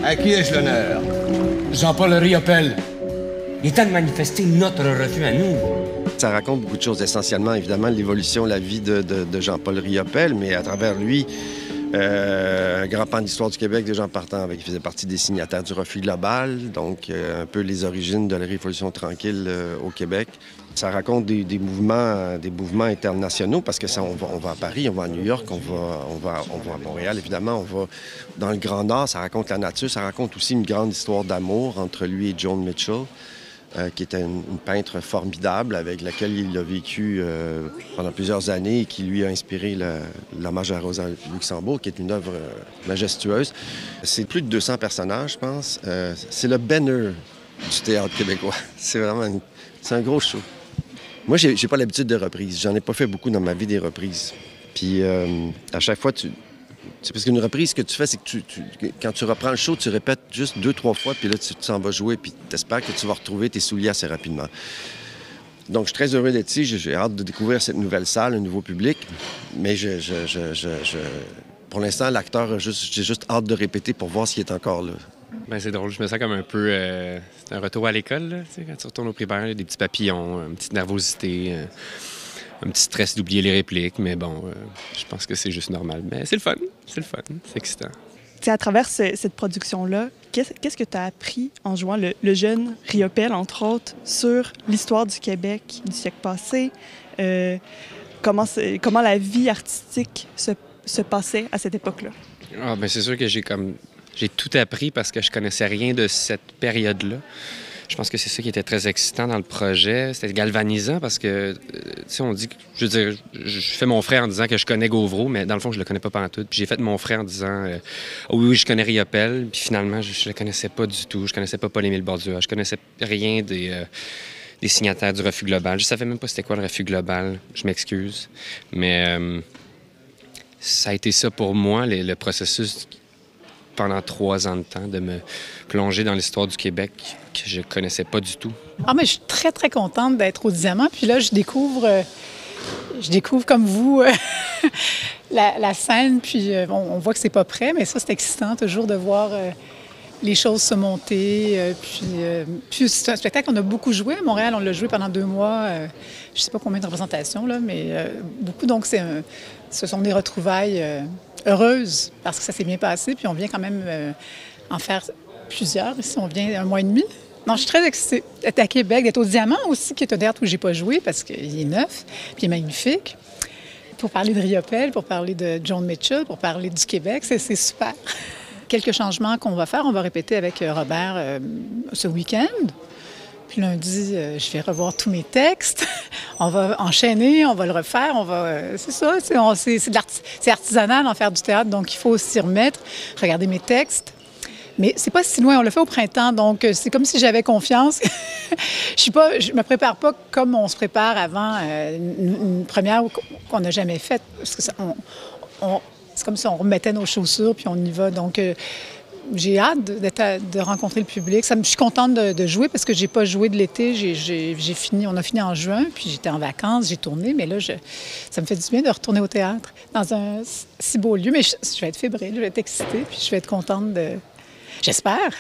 À qui ai-je l'honneur? Jean-Paul Riopel. Il est temps de manifester notre refus à nous. Ça raconte beaucoup de choses, essentiellement, évidemment, l'évolution, la vie de Jean-Paul Riopel, mais à travers lui, un grand pan de l'histoire du Québec, des gens partant avec, il faisait partie des signataires du refus global, donc un peu les origines de la Révolution tranquille au Québec. Ça raconte des mouvements internationaux, parce que ça, on va à Paris, on va à New York, on va à Montréal, évidemment, on va dans le Grand Nord, ça raconte la nature, ça raconte aussi une grande histoire d'amour entre lui et Joan Mitchell. Qui était une peintre formidable avec laquelle il a vécu pendant plusieurs années et qui lui a inspiré l'hommage à Rosa Luxembourg, qui est une œuvre majestueuse. C'est plus de 200 personnages, je pense. C'est le Benner du théâtre québécois. C'est vraiment c'est un gros show. Moi, j'ai pas l'habitude de reprises. J'en ai pas fait beaucoup dans ma vie des reprises. Puis à chaque fois, c'est parce qu'une reprise, ce que tu fais, c'est que quand tu reprends le show, tu répètes juste 2-3 fois, puis là, tu t'en vas jouer, puis tu espères que tu vas retrouver tes souliers assez rapidement. Donc, je suis très heureux d'être ici. J'ai hâte de découvrir cette nouvelle salle, un nouveau public. Mais pour l'instant, l'acteur, j'ai juste hâte de répéter pour voir s'il est encore là. Bien, c'est drôle. Je me sens comme un peu... c'est un retour à l'école, là, quand tu retournes au primaire. Il y a des petits papillons, une petite nervosité... un petit stress d'oublier les répliques, mais bon, je pense que c'est juste normal. Mais c'est le fun, c'est excitant. T'sais, à travers cette production-là, qu'est-ce que tu as appris en jouant le jeune Riopel, entre autres, sur l'histoire du Québec du siècle passé? Comment la vie artistique se passait à cette époque-là? Ah, bien, c'est sûr que j'ai tout appris parce que je connaissais rien de cette période-là. Je pense que c'est ça qui était très excitant dans le projet. C'était galvanisant parce que, tu sais, on dit... Je veux dire, je fais mon frère en disant que je connais Gauvreau, mais dans le fond, je le connais pas pantoute. Puis j'ai fait mon frère en disant oui, je connais Riopel. Puis finalement, je le connaissais pas du tout. Je connaissais pas Paul-Émile Bordua. Je connaissais rien des signataires du refus global. Je savais même pas c'était quoi le refus global. Je m'excuse. Mais ça a été ça pour moi, le processus... pendant 3 ans de temps, de me plonger dans l'histoire du Québec que je connaissais pas du tout. Ah, mais je suis très, très contente d'être au Diamant. Puis là, je découvre comme vous la scène. Puis on voit que c'est pas prêt, mais ça, c'est excitant toujours de voir les choses se monter. Puis c'est un spectacle qu'on a beaucoup joué à Montréal. On l'a joué pendant 2 mois. Je sais pas combien de représentations, là, mais beaucoup. Donc, ce sont des retrouvailles heureuses parce que ça s'est bien passé. Puis on vient quand même en faire plusieurs. Ici, on vient 1 mois et demi. Non, je suis très excitée d'être à Québec, d'être au Diamant aussi, qui est un théâtre où j'ai pas joué parce qu'il est neuf, puis il est magnifique. Pour parler de Riopel, pour parler de Joan Mitchell, pour parler du Québec, c'est super. Quelques changements qu'on va faire, on va répéter avec Robert ce week-end. Puis lundi, je vais revoir tous mes textes. On va enchaîner, on va le refaire, c'est ça, c'est artisanal en faire du théâtre, donc il faut s'y remettre, regarder mes textes. Mais c'est pas si loin, on le fait au printemps, donc c'est comme si j'avais confiance. Je me prépare pas comme on se prépare avant une première qu'on n'a jamais faite. Parce que c'est comme si on remettait nos chaussures puis on y va. Donc j'ai hâte de rencontrer le public. Je suis contente de jouer parce que j'ai pas joué de l'été. On a fini en juin, puis j'étais en vacances, j'ai tourné, mais là, ça me fait du bien de retourner au théâtre dans un si beau lieu. Mais je vais être fébrile, je vais être excitée, puis je vais être contente de... J'espère.